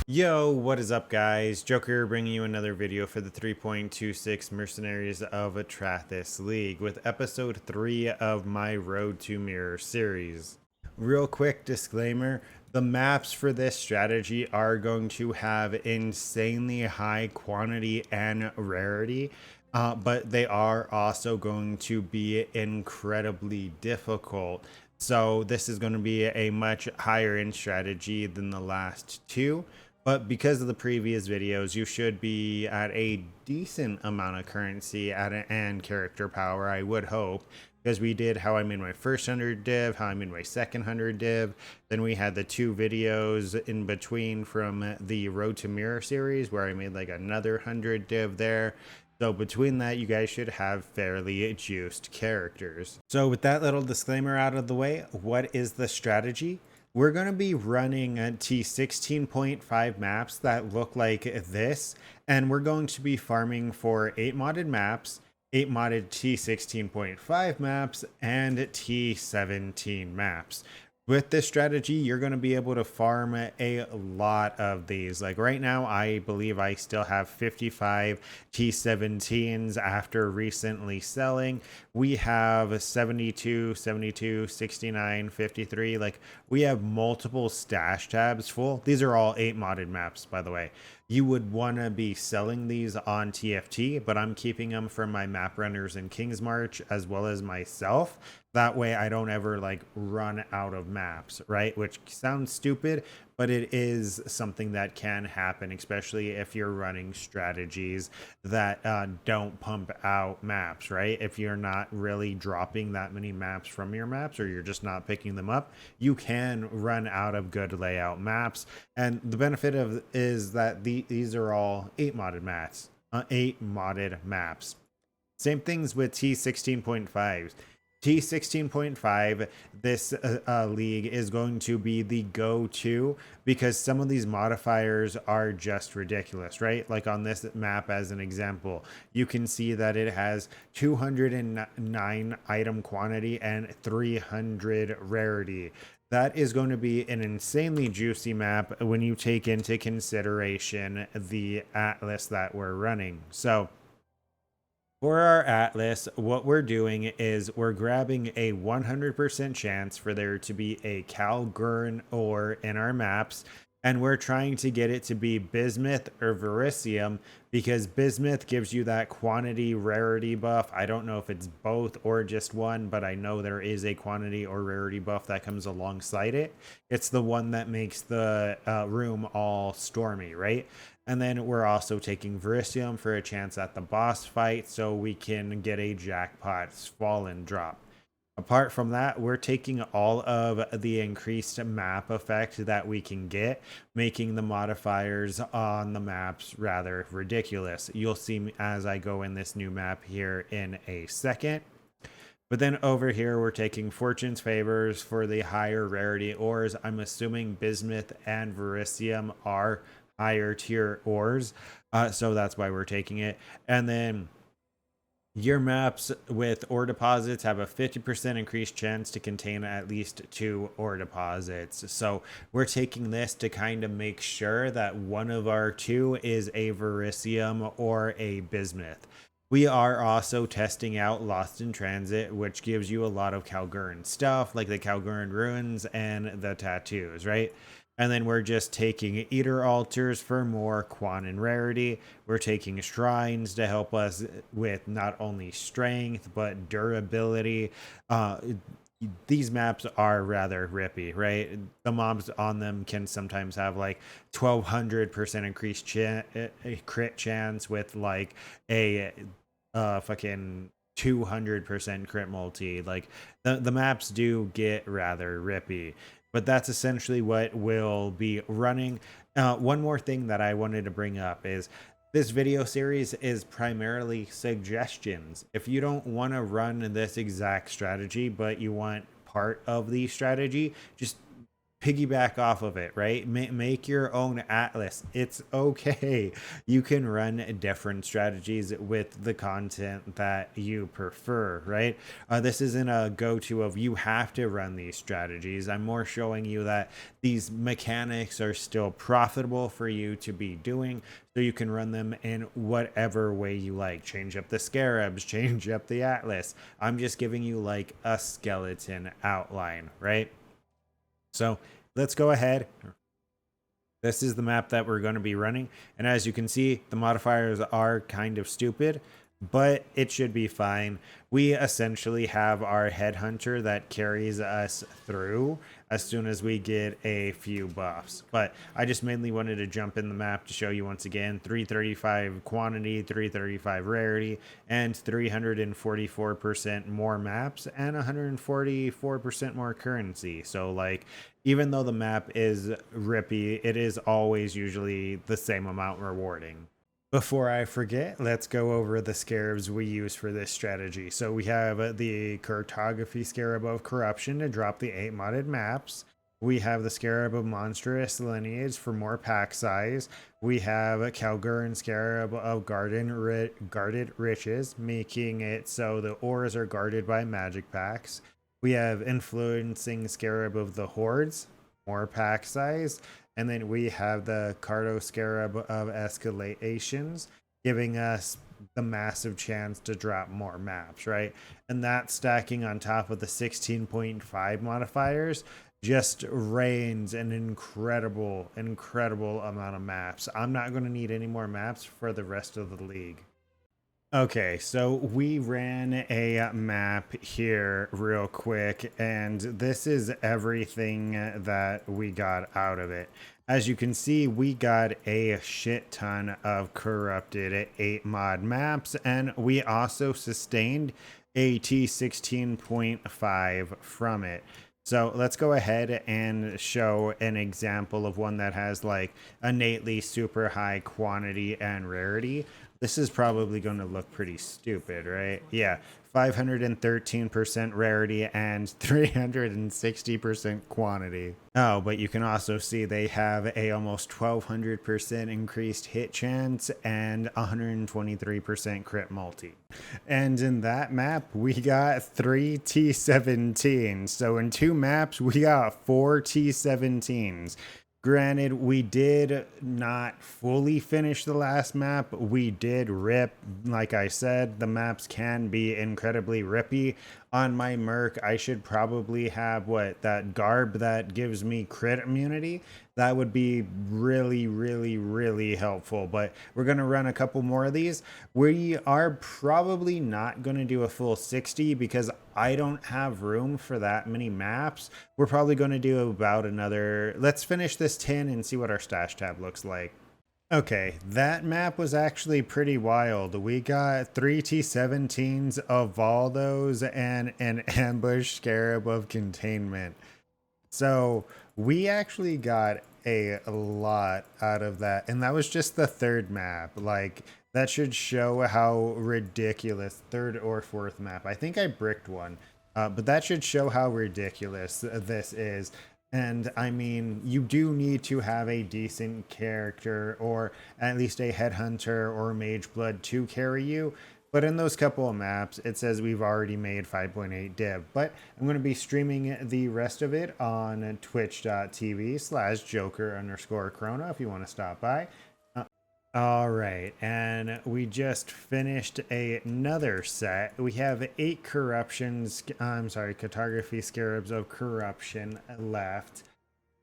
Yo, what is up, guys? Joker bringing you another video for the 3.26 Mercenaries of Atrathis League with episode 3 of my Road to Mirror series. Real quick disclaimer, the maps for this strategy are going to have insanely high quantity and rarity, but they are also going to be incredibly difficult. So this is going to be a much higher end strategy than the last two. But because of the previous videos, you should be at a decent amount of currency and character power, I would hope. Because we did how I made my first 100 div, how I made my second 100 div. Then we had the two videos in between from the Road to Mirror series where I made like another 100 div there. So between that, you guys should have fairly juiced characters. So with that little disclaimer out of the way, what is the strategy? We're going to be running T16.5 maps that look like this, and we're going to be farming for 8 modded maps, 8 modded T16.5 maps, and T17 maps. With this strategy, you're going to be able to farm a lot of these. Like right now, I believe I still have 55 T17s after recently selling. We have 72, 72, 69, 53. Like we have multiple stash tabs full. These are all 8 modded maps, by the way. You would want to be selling these on TFT, but I'm keeping them for my map runners in King's March as well as myself. That way I don't ever like run out of maps, right? Which sounds stupid, but it is something that can happen, especially if you're running strategies that don't pump out maps, right? If you're not really dropping that many maps from your maps, or you're just not picking them up, you can run out of good layout maps. And the benefit of is that these are all 8 modded maps, 8 modded maps. Same things with T16.5. T16.5, this league is going to be the go-to because some of these modifiers are just ridiculous, right? Like on this map, as an example, you can see that it has 209 item quantity and 300 rarity. That is going to be an insanely juicy map when you take into consideration the atlas that we're running. So for our atlas, what we're doing is we're grabbing a 100% chance for there to be a Calgurn ore in our maps, and we're trying to get it to be bismuth or vericium because bismuth gives you that quantity rarity buff. I don't know if it's both or just one, but I know there is a quantity or rarity buff that comes alongside it. It's the one that makes the room all stormy, right? And then we're also taking Vericium for a chance at the boss fight so we can get a Jackpot's Fallen drop. Apart from that, we're taking all of the increased map effect that we can get, making the modifiers on the maps rather ridiculous. You'll see as I go in this new map here in a second. But then over here, we're taking Fortune's Favors for the higher rarity ores. I'm assuming Bismuth and Vericium are higher tier ores. So that's why we're taking it. And then your maps with ore deposits have a 50% increased chance to contain at least 2 ore deposits. So we're taking this to kind of make sure that one of our 2 is a Vericium or a Bismuth. We are also testing out Lost in Transit, which gives you a lot of Calgurn stuff, like the Calgurn ruins and the tattoos, right? And then we're just taking Eater Altars for more Quan and rarity. We're taking Shrines to help us with not only strength, but durability. These maps are rather rippy, right? The mobs on them can sometimes have like 1200% increased crit chance with like a fucking 200% crit multi. Like the maps do get rather rippy, but that's essentially what we'll be running. One more thing that I wanted to bring up is this video series is primarily suggestions. If you don't want to run this exact strategy, but you want part of the strategy, just piggyback off of it, right? Make your own atlas. It's okay. You can run different strategies with the content that you prefer, right? This isn't a go-to of you have to run these strategies. I'm more showing you that these mechanics are still profitable for you to be doing, so you can run them in whatever way you like. Change up the Scarabs, change up the atlas. I'm just giving you like a skeleton outline, right? So let's go ahead. This is the map that we're going to be running. And as you can see, the modifiers are kind of stupid, but it should be fine. We essentially have our headhunter that carries us through as soon as we get a few buffs. But I just mainly wanted to jump in the map to show you once again 335 quantity, 335 rarity, and 344% more maps and 144% more currency. So like, even though the map is rippy, it is always usually the same amount rewarding. Before I forget, let's go over the scarabs we use for this strategy. So we have the Cartography Scarab of Corruption to drop the 8 modded maps. We have the Scarab of Monstrous Lineage for more pack size. We have Calguran Scarab of Guarded Riches, making it so the ores are guarded by magic packs. We have Influencing Scarab of the Hordes, more pack size. And then we have the Khrono Scarab of Escalations, giving us the massive chance to drop more maps, right? And that stacking on top of the 16.5 modifiers just rains an incredible amount of maps. I'm not going to need any more maps for the rest of the league. Okay, so we ran a map here real quick, and this is everything that we got out of it. As you can see, we got a shit ton of corrupted 8 mod maps, and we also sustained a T16.5 from it. So let's go ahead and show an example of one that has like innately super high quantity and rarity. This is probably going to look pretty stupid, right? Yeah, 513% rarity and 360% quantity. Oh, but you can also see they have a almost 1200% increased hit chance and 123% crit multi. And in that map, we got 3 T17s. So in 2 maps, we got 4 T17s. Granted, we did not fully finish the last map. We did rip. Like I said, the maps can be incredibly rippy. On my Merc, I should probably have that garb that gives me crit immunity. That would be really helpful. But we're going to run a couple more of these. We are probably not going to do a full 60 because I don't have room for that many maps. We're probably going to do about another. Let's finish this 10 and see what our stash tab looks like. Okay, that map was actually pretty wild. We got 3 T17s of Valdos and an ambush scarab of containment. So we actually got a lot out of that. And that was just the 3rd map. Like, that should show how ridiculous 3rd or 4th map. I think I bricked one. But that should show how ridiculous this is. And I mean, you do need to have a decent character or at least a headhunter or mage blood to carry you. But in those couple of maps, it says we've already made 5.8 div. But I'm going to be streaming the rest of it on twitch.tv/Joker_Khrono if you want to stop by. All right, and we just finished another set. We have 8 cartography scarabs of corruption left.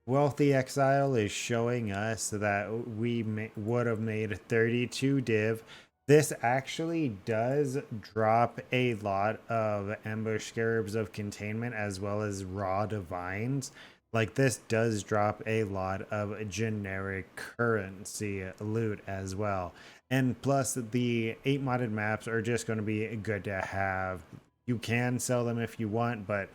Wealthy Exile is showing us that we would have made 32 div. This actually does drop a lot of ambush scarabs of containment as well as raw divines. Like, this does drop a lot of generic currency loot as well. And plus, the 8 modded maps are just going to be good to have. You can sell them if you want, but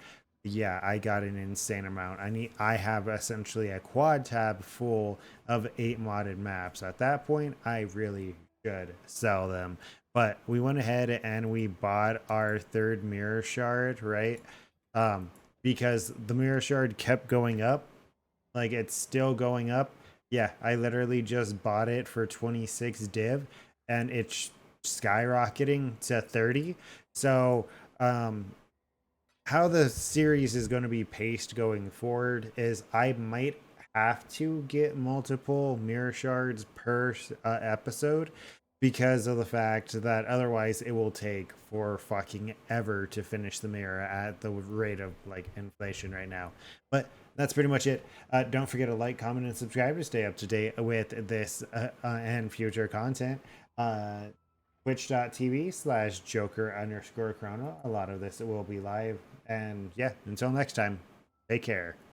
yeah, I got an insane amount. I have essentially a quad tab full of 8 modded maps. At that point, I really should sell them. But we went ahead and we bought our 3rd mirror shard, right? Because the mirror shard kept going up Like, it's still going up. Yeah, I literally just bought it for 26 div, and it's skyrocketing to 30. So, how the series is going to be paced going forward is I might have to get multiple mirror shards per episode, because of the fact that otherwise it will take for fucking ever to finish the mirror at the rate of like inflation right now. But that's pretty much it. Don't forget to like, comment, and subscribe to stay up to date with this and future content. Twitch.tv/Joker_Khrono. A lot of this will be live. And yeah, until next time, take care.